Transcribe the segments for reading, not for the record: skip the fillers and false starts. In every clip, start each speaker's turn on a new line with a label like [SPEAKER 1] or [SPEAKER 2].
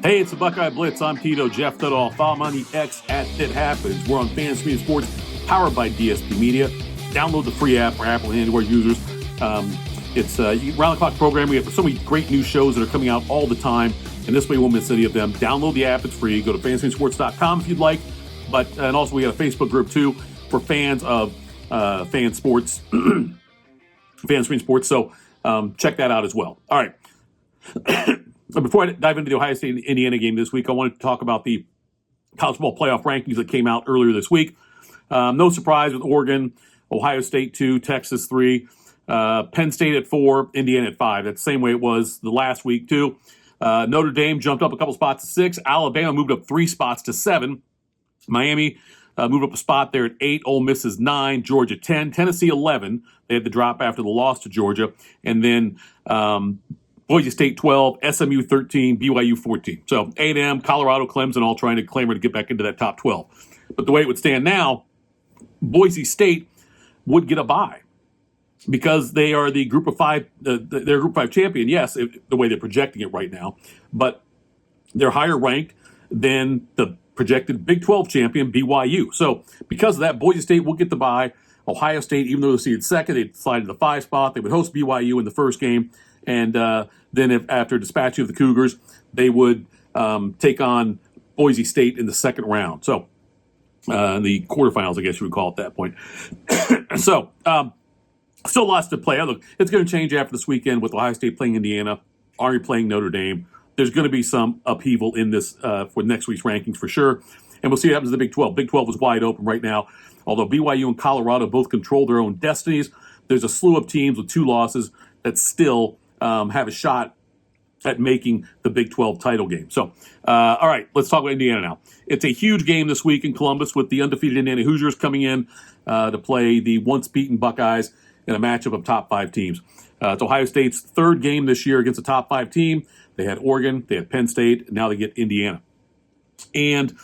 [SPEAKER 1] Hey, it's the Buckeye Blitz. I'm Tito, Jeff Thitoff. Follow me on the X at It Happens. We're on Fantasy Sports, powered by DSP Media. Download the free app for Apple and Android users. It's round-the-clock programming. We have so many great new shows that are coming out all the time, and this way you won't miss any of them. Download the app. It's free. Go to fantasysports.com if you'd like. And also we got a Facebook group, too, for fans of fan sports, Fantasy Sports. So check that out as well. All right. Before I dive into the Ohio State-Indiana game this week, I wanted to talk about the college football playoff rankings that came out earlier this week. No surprise with Oregon, Ohio State 2, Texas 3, Penn State at 4, Indiana at 5. That's the same way it was the last week, too. Notre Dame jumped up a couple spots to 6. Alabama moved up 3 spots to 7. Miami moved up a spot there at 8. Ole Miss is 9. Georgia 10. Tennessee 11. They had the drop after the loss to Georgia. And then Boise State 12, SMU 13, BYU 14. So A&M, Colorado, Clemson all trying to clamor to get back into that top 12. But the way it would stand now, Boise State would get a bye because they are the Group of 5. They're Group 5 champion, yes, the way they're projecting it right now. But they're higher ranked than the projected Big 12 champion, BYU. So because of that, Boise State will get the bye. Ohio State, even though they're seeded second, they'd slide to the 5 spot. They would host BYU in the first game. And then after dispatching of the Cougars, they would take on Boise State in the second round. So in the quarterfinals, I guess you would call it at that point. So still lots to play. Look, it's going to change after this weekend with Ohio State playing Indiana, Army playing Notre Dame. There's going to be some upheaval in this for next week's rankings for sure. And we'll see what happens to the Big 12. Big 12 is wide open right now. Although BYU and Colorado both control their own destinies, there's a slew of teams with 2 losses that still have a shot at making the Big 12 title game. So, all right, let's talk about Indiana now. It's a huge game this week in Columbus with the undefeated Indiana Hoosiers coming in to play the once-beaten Buckeyes in a matchup of top 5 teams. It's Ohio State's 3rd game this year against a top 5 team. They had Oregon, they had Penn State, and now they get Indiana. And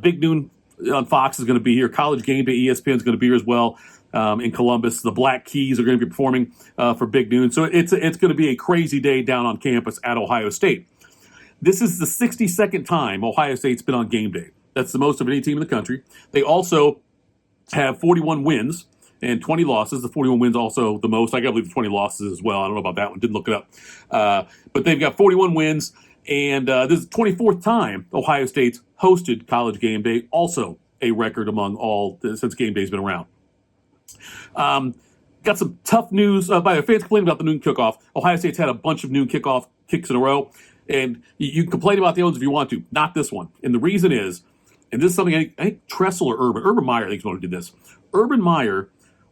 [SPEAKER 1] Big Noon on Fox is going to be here. College Game Day, ESPN is going to be here as well. In Columbus, the Black Keys are going to be performing for Big Noon. So it's going to be a crazy day down on campus at Ohio State. This is the 62nd time Ohio State's been on game day. That's the most of any team in the country. They also have 41 wins and 20 losses. The 41 wins also the most. I got to believe the 20 losses as well. I don't know about that one. Didn't look it up. But they've got 41 wins. And this is the 24th time Ohio State's hosted College Game Day. Also a record among all since game day's been around. Got some tough news. By the way, fans complaining about the noon kickoff. Ohio State's had a bunch of noon kickoff kicks in a row. And you can complain about the others if you want to. Not this one. And the reason is, and this is something I think Tressel or Urban Meyer, I think is one who did this. Urban Meyer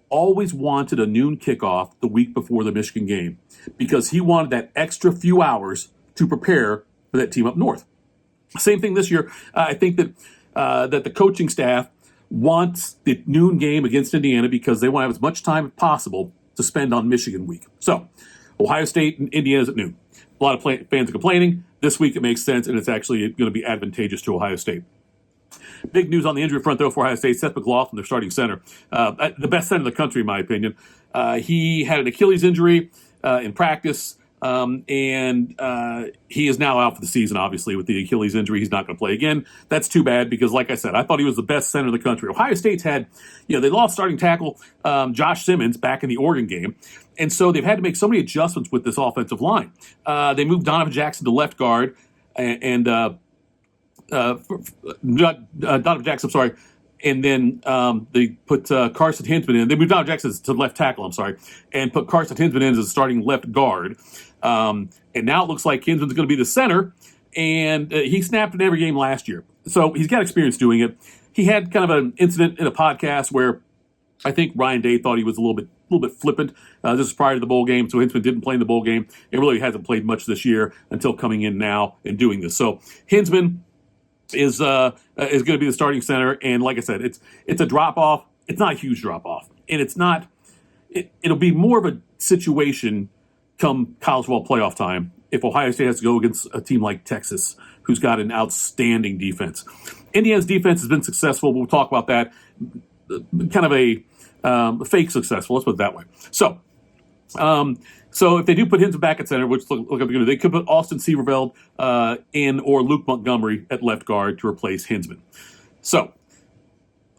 [SPEAKER 1] always wanted a noon kickoff the week before the Michigan game because he wanted that extra few hours to prepare for that team up north. Same thing this year. I think that that the coaching staff wants the noon game against Indiana because they want to have as much time as possible to spend on Michigan week. So Ohio State and Indiana's at noon. A lot of fans are complaining. This week it makes sense, and it's actually going to be advantageous to Ohio State. Big news on the injury front, though, for Ohio State. Seth McLaughlin, their starting center. The best center in the country, in my opinion. He had an Achilles injury in practice. And he is now out for the season, obviously, with the Achilles injury. He's not going to play again. That's too bad because, like I said, I thought he was the best center in the country. Ohio State's had, they lost starting tackle Josh Simmons back in the Oregon game. And so they've had to make so many adjustments with this offensive line. They moved Donovan Jackson to left guard and Donovan Jackson, I'm sorry. And then they put Carson Hinsman in. They moved Donovan Jackson to left tackle, I'm sorry, and put Carson Hinsman in as a starting left guard. And now it looks like Hinsman's going to be the center. And he snapped in every game last year. So he's got experience doing it. He had kind of an incident in a podcast where I think Ryan Day thought he was a little bit flippant. This is prior to the bowl game, so Hinsman didn't play in the bowl game. It really hasn't played much this year until coming in now and doing this. So Hinsman is going to be the starting center, and like I said, it's a drop off. It's not a huge drop off, and it's not. It'll be more of a situation come college football playoff time if Ohio State has to go against a team like Texas, who's got an outstanding defense. Indiana's defense has been successful. We'll talk about that. Kind of a fake successful. Let's put it that way. So So if they do put Hinton back at center, which look like they're going to, they could put Austin Severveld in or Luke Montgomery at left guard to replace Hinsman. So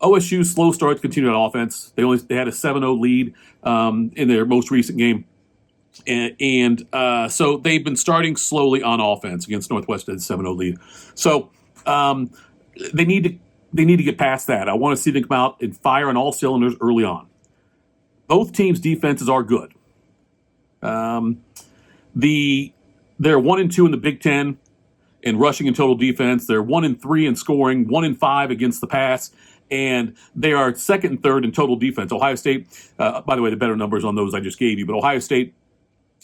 [SPEAKER 1] OSU's slow starts continue on offense. They had a 7-0 lead in their most recent game. And so they've been starting slowly on offense against Northwestern, 7-0 lead. So they need to get past that. I want to see them come out and fire on all cylinders early on. Both teams' defenses are good. They're 1-2 in the Big Ten in rushing and total defense. They're 1-3 in scoring, 1-5 against the pass, and they are second and third in total defense. Ohio State, by the way, the better numbers on those I just gave you, but Ohio State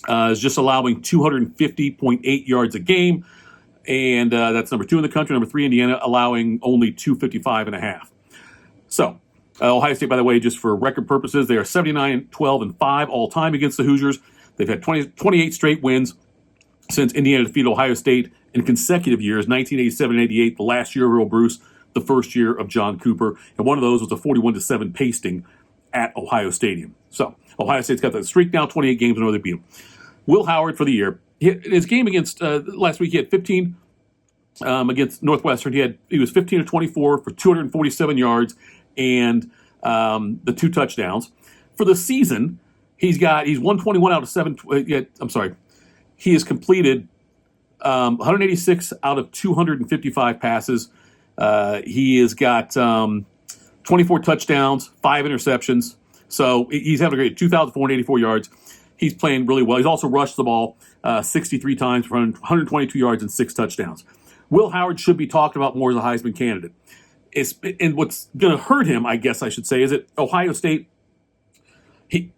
[SPEAKER 1] is just allowing 250.8 yards a game, and that's number 2 in the country. Number 3, Indiana, allowing only 255.5. So Ohio State, by the way, just for record purposes, they are 79-12-5 all time against the Hoosiers. They've had 28 straight wins since Indiana defeated Ohio State in consecutive years, 1987 and 88, the last year of Earl Bruce, the first year of John Cooper, and one of those was a 41-7 pasting at Ohio Stadium. So Ohio State's got that streak now, 28 games in a row they beat them. Will Howard for the year. His game against last week, he had 15 against Northwestern. He was 15 of 24 for 247 yards and the 2 touchdowns. For the season, he's 121 out of 7. He has completed 186 out of 255 passes. He has got 24 touchdowns, 5 interceptions. So he's having a great 2,484 yards. He's playing really well. He's also rushed the ball 63 times for 122 yards and 6 touchdowns. Will Howard should be talked about more as a Heisman candidate. And what's going to hurt him, I guess I should say, is that Ohio State, his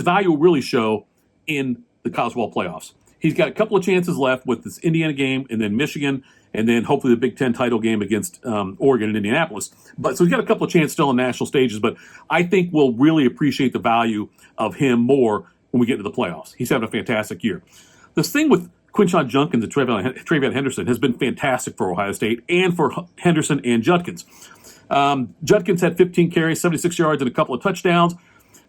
[SPEAKER 1] value will really show in the college football playoffs. He's got a couple of chances left with this Indiana game and then Michigan and then hopefully the Big Ten title game against Oregon and Indianapolis. So he's got a couple of chances still on national stages, but I think we'll really appreciate the value of him more when we get to the playoffs. He's having a fantastic year. This thing with Quinshon Judkins and Travion Henderson has been fantastic for Ohio State and for Henderson and Judkins. Judkins had 15 carries, 76 yards, and a couple of touchdowns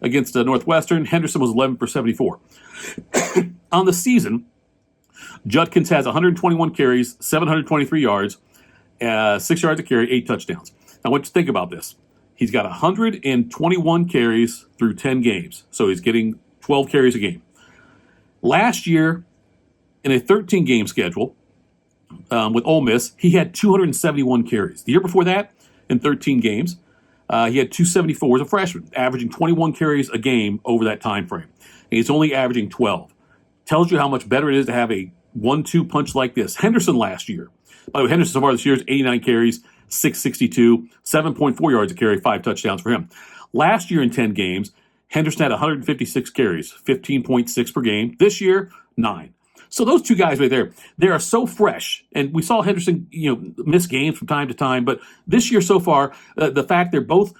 [SPEAKER 1] against Northwestern. Henderson was 11 for 74. On the season, Judkins has 121 carries, 723 yards, 6 yards a carry, 8 touchdowns. Now, what you think about this? He's got 121 carries through 10 games, so he's getting 12 carries a game. Last year, in a 13-game schedule with Ole Miss, he had 271 carries. The year before that, in 13 games, he had 274 as a freshman, averaging 21 carries a game over that time frame. And he's only averaging 12. Tells you how much better it is to have a 1-2 punch like this. Henderson last year. By the way, Henderson so far this year is 89 carries, 662, 7.4 yards a carry, 5 touchdowns for him. Last year in 10 games, Henderson had 156 carries, 15.6 per game. This year, 9. So those two guys right there, they are so fresh. And we saw Henderson, miss games from time to time. But this year so far, the fact they're both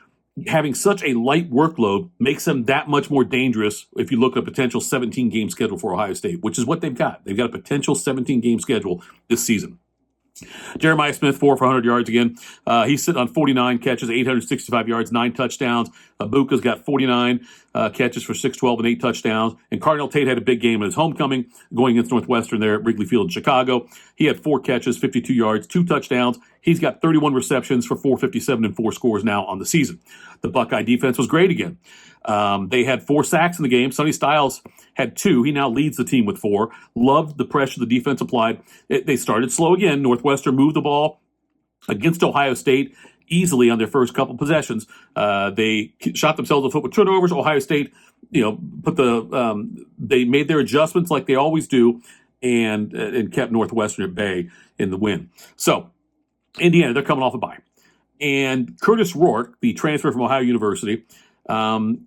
[SPEAKER 1] having such a light workload makes them that much more dangerous if you look at a potential 17-game schedule for Ohio State, which is what they've got. They've got a potential 17-game schedule this season. Jeremiah Smith, 4 for 100 yards again. He's sitting on 49 catches, 865 yards, 9 touchdowns. Buka's got 49 catches for 612 and 8 touchdowns. And Cardinal Tate had a big game in his homecoming going against Northwestern there at Wrigley Field in Chicago. He had 4 catches, 52 yards, 2 touchdowns. He's got 31 receptions for 457 and 4 scores now on the season. The Buckeye defense was great again. They had 4 sacks in the game. Sonny Styles had 2. He now leads the team with 4. Loved the pressure the defense applied. They started slow again. Northwestern moved the ball against Ohio State easily on their first couple possessions. They shot themselves in the foot with turnovers. Ohio State, they made their adjustments like they always do and kept Northwestern at bay in the win. So Indiana, they're coming off a bye. And Curtis Rourke, the transfer from Ohio University,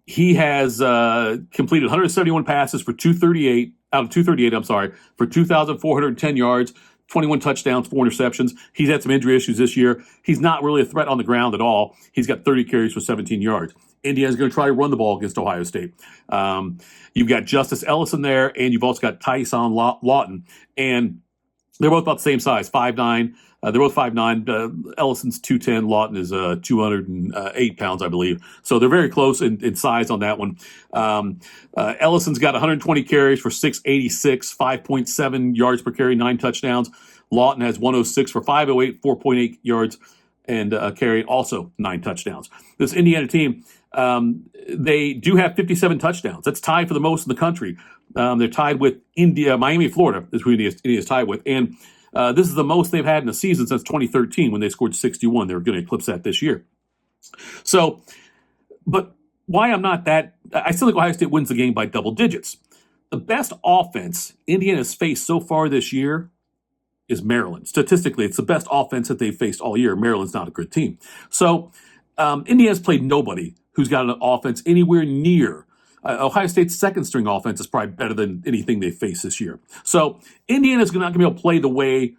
[SPEAKER 1] he has completed 171 passes for 238, for 2,410 yards, 21 touchdowns, 4 interceptions. He's had some injury issues this year. He's not really a threat on the ground at all. He's got 30 carries for 17 yards. Indiana's going to try to run the ball against Ohio State. You've got Justice Ellison there, and you've also got Tyson Lawton. And They're both about the same size, 5'9". They're both 5'9". Ellison's 210. Lawton is 208 pounds, I believe. So they're very close in size on that one. Ellison's got 120 carries for 686, 5.7 yards per carry, 9 touchdowns. Lawton has 106 for 508, 4.8 yards and carry, also 9 touchdowns. This Indiana team, they do have 57 touchdowns. That's tied for the most in the country. They're tied with Miami, Florida is who Indiana's tied with. And this is the most they've had in a season since 2013 when they scored 61. They're going to eclipse that this year. So, but why I'm not that, I still think Ohio State wins the game by double digits. The best offense Indiana's faced so far this year is Maryland. Statistically, it's the best offense that they've faced all year. Maryland's not a good team. So Indiana's played nobody who's got an offense anywhere near. Ohio State's second-string offense is probably better than anything they face this year. So Indiana's not going to be able to play the way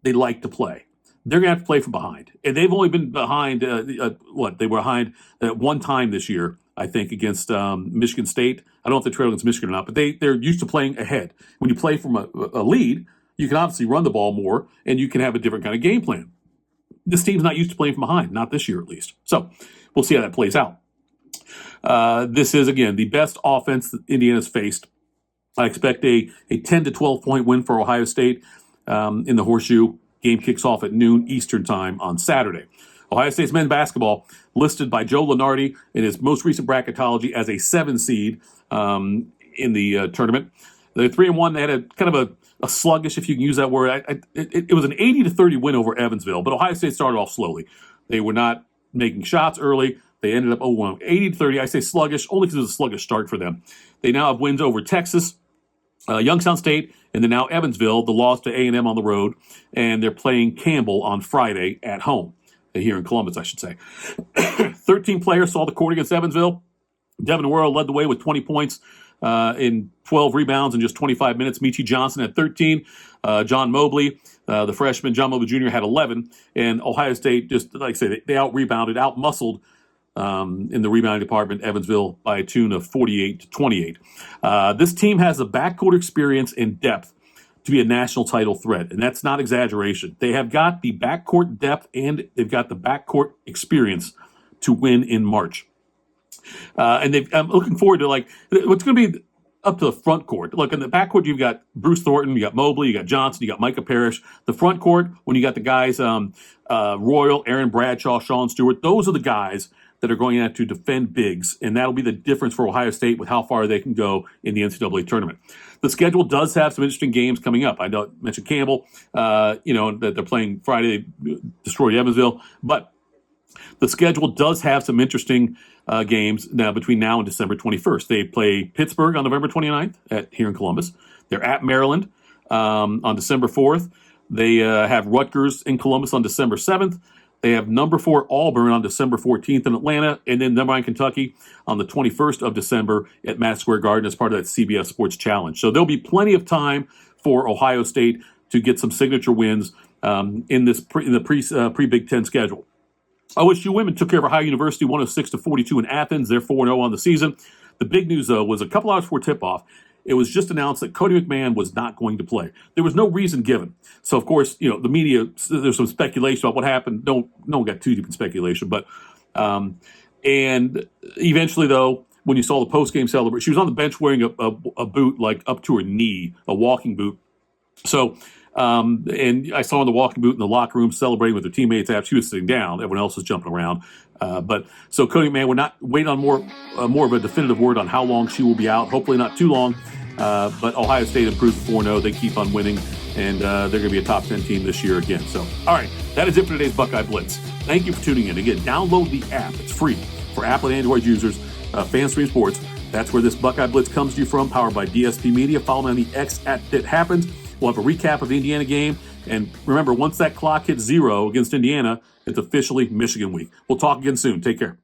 [SPEAKER 1] they like to play. They're going to have to play from behind. And they've only been behind, They were behind at one time this year, I think, against Michigan State. I don't know if they trailed against Michigan or not, but they're used to playing ahead. When you play from a lead, you can obviously run the ball more, and you can have a different kind of game plan. This team's not used to playing from behind, not this year at least. So we'll see how that plays out. This is, again, the best offense that Indiana's faced. I expect a 10 to 12-point win for Ohio State in the Horseshoe. Game kicks off at noon Eastern time on Saturday. Ohio State's men's basketball listed by Joe Lunardi in his most recent bracketology as a 7 seed in the tournament. They're 3-1. They had a kind of a sluggish, if you can use that word. It was an 80-30 win over Evansville, but Ohio State started off slowly. They were not making shots early. They ended up 0-1. 80-30, I say sluggish, only because it was a sluggish start for them. They now have wins over Texas, Youngstown State, and then now Evansville, the loss to A&M on the road, and they're playing Campbell on Friday at home, here in Columbus, I should say. 13 players saw the court against Evansville. Devin Worrell led the way with 20 points in 12 rebounds in just 25 minutes. Michi Johnson had 13. John Mobley, the freshman, John Mobley Jr. had 11. And Ohio State, just like I say, they out-rebounded, out-muscled in the rebounding department, Evansville by a tune of 48-28. This team has the backcourt experience and depth to be a national title threat, and that's not exaggeration. They have got the backcourt depth and they've got the backcourt experience to win in March. And I'm looking forward to what's going to be up to the front court. Look, in the backcourt, you've got Bruce Thornton, you got Mobley, you got Johnson, you got Micah Parrish. The front court, when you got the guys Royal, Aaron Bradshaw, Sean Stewart, those are the guys that are going to have to defend bigs, and that'll be the difference for Ohio State with how far they can go in the NCAA tournament. The schedule does have some interesting games coming up. I mentioned Campbell, that they're playing Friday, they destroyed Evansville, but the schedule does have some interesting games now between now and December 21st. They play Pittsburgh on November 29th here in Columbus. They're at Maryland on December 4th. They have Rutgers in Columbus on December 7th. They have number 4 Auburn on December 14th in Atlanta, and then number 9 Kentucky on the 21st of December at Madison Square Garden as part of that CBS Sports Challenge. So there'll be plenty of time for Ohio State to get some signature wins in the pre-Big Ten schedule. OSU women took care of Ohio University 106-42 in Athens. They're 4-0 on the season. The big news, though, was a couple hours before tip-off, it was just announced that Cody McMahon was not going to play. There was no reason given. So, of course, the media, there's some speculation about what happened. No one got too deep in speculation. But, and eventually, though, when you saw the post-game celebration, she was on the bench wearing a boot like up to her knee, a walking boot. So, and I saw her in the walking boot in the locker room celebrating with her teammates after she was sitting down. Everyone else was jumping around. So Cody McMahon, we're not waiting on more of a definitive word on how long she will be out. Hopefully not too long. But Ohio State improved to 4-0. They keep on winning, and they're going to be a top 10 team this year again. So, all right, that is it for today's Buckeye Blitz. Thank you for tuning in. Again, download the app. It's free for Apple and Android users. FanStream Sports. That's where this Buckeye Blitz comes to you from, powered by DSP Media. Follow me on the X @TitHappens. We'll have a recap of the Indiana game. And remember, once that clock hits 0 against Indiana, it's officially Michigan week. We'll talk again soon. Take care.